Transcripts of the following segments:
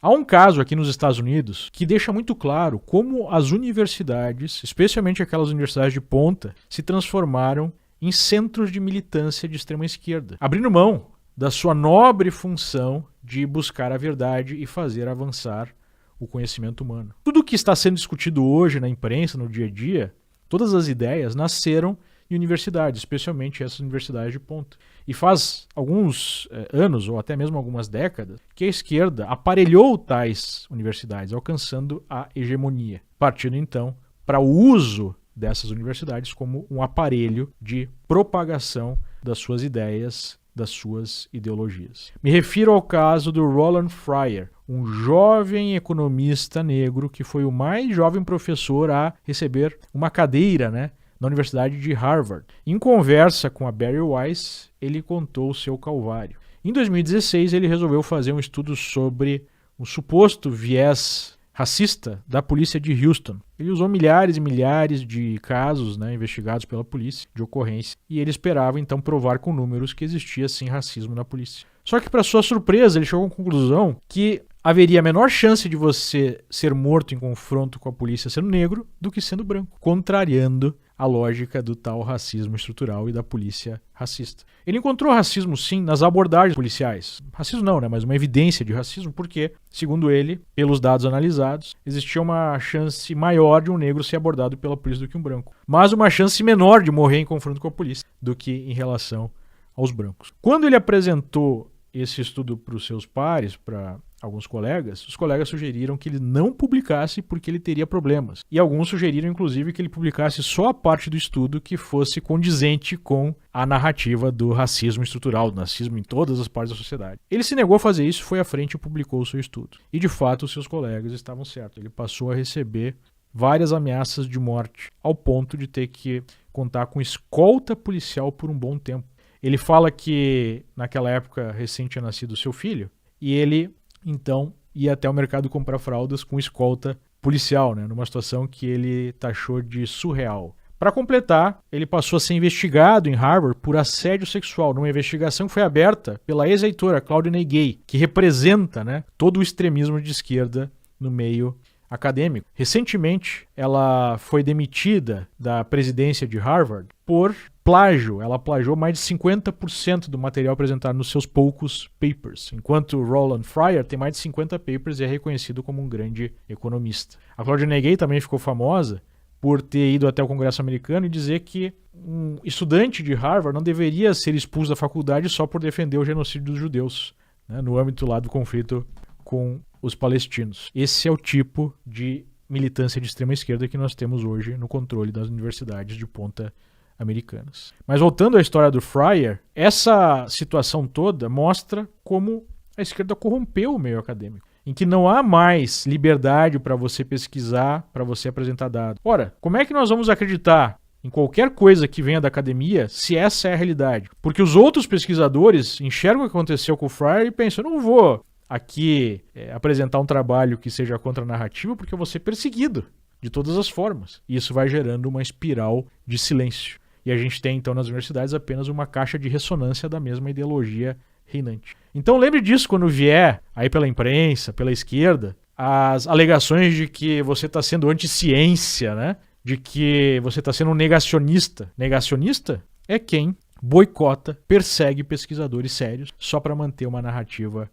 Há um caso aqui nos Estados Unidos que deixa muito claro como as universidades, especialmente aquelas universidades de ponta, se transformaram em centros de militância de extrema esquerda, abrindo mão da sua nobre função de buscar a verdade e fazer avançar o conhecimento humano. Tudo o que está sendo discutido hoje na imprensa, no dia a dia, todas as ideias nasceram em universidades, especialmente essas universidades de ponta. E faz alguns anos, ou até mesmo algumas décadas, que a esquerda aparelhou tais universidades, alcançando a hegemonia, partindo então para o uso dessas universidades como um aparelho de propagação das suas ideias, das suas ideologias. Me refiro ao caso do Roland Fryer, um jovem economista negro que foi o mais jovem professor a receber uma cadeira, na Universidade de Harvard. Em conversa com a Bari Weiss, ele contou o seu calvário. Em 2016, ele resolveu fazer um estudo sobre um suposto viés racista da polícia de Houston. Ele usou milhares e milhares de casos investigados pela polícia, de ocorrência, e ele esperava então provar com números que existia sim racismo na polícia. Só que, para sua surpresa, ele chegou à conclusão que haveria a menor chance de você ser morto em confronto com a polícia sendo negro do que sendo branco, contrariando a lógica do tal racismo estrutural e da polícia racista. Ele encontrou racismo, sim, nas abordagens policiais. Racismo não, mas uma evidência de racismo, porque, segundo ele, pelos dados analisados, existia uma chance maior de um negro ser abordado pela polícia do que um branco, mas uma chance menor de morrer em confronto com a polícia do que em relação aos brancos. Quando ele apresentou esse estudo para os seus pares, para alguns colegas, os colegas sugeriram que ele não publicasse porque ele teria problemas. E alguns sugeriram, inclusive, que ele publicasse só a parte do estudo que fosse condizente com a narrativa do racismo estrutural, do racismo em todas as partes da sociedade. Ele se negou a fazer isso, foi à frente e publicou o seu estudo. E, de fato, os seus colegas estavam certos. Ele passou a receber várias ameaças de morte, ao ponto de ter que contar com escolta policial por um bom tempo. Ele fala que, naquela época, recém tinha nascido seu filho, e ele então ia até o mercado comprar fraldas com escolta policial, numa situação que ele taxou de surreal. Para completar, ele passou a ser investigado em Harvard por assédio sexual, numa investigação que foi aberta pela ex-reitora Claudine Gay, que representa todo o extremismo de esquerda no meio acadêmico. Recentemente, ela foi demitida da presidência de Harvard por plágio. Ela plagiou mais de 50% do material apresentado nos seus poucos papers, enquanto Roland Fryer tem mais de 50 papers e é reconhecido como um grande economista. A Claudine Gay também ficou famosa por ter ido até o Congresso americano e dizer que um estudante de Harvard não deveria ser expulso da faculdade só por defender o genocídio dos judeus, no âmbito lá do conflito com os palestinos. Esse é o tipo de militância de extrema esquerda que nós temos hoje no controle das universidades de ponta americanas. Mas voltando à história do Fryer, essa situação toda mostra como a esquerda corrompeu o meio acadêmico, em que não há mais liberdade para você pesquisar, para você apresentar dados. Ora, como é que nós vamos acreditar em qualquer coisa que venha da academia se essa é a realidade? Porque os outros pesquisadores enxergam o que aconteceu com o Fryer e pensam, eu não vou aqui apresentar um trabalho que seja contra a narrativa porque eu vou ser perseguido de todas as formas. E isso vai gerando uma espiral de silêncio. E a gente tem, então, nas universidades apenas uma caixa de ressonância da mesma ideologia reinante. Então lembre disso quando vier aí pela imprensa, pela esquerda, as alegações de que você está sendo anti-ciência, de que você está sendo um negacionista. Negacionista é quem boicota, persegue pesquisadores sérios só para manter uma narrativa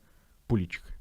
política.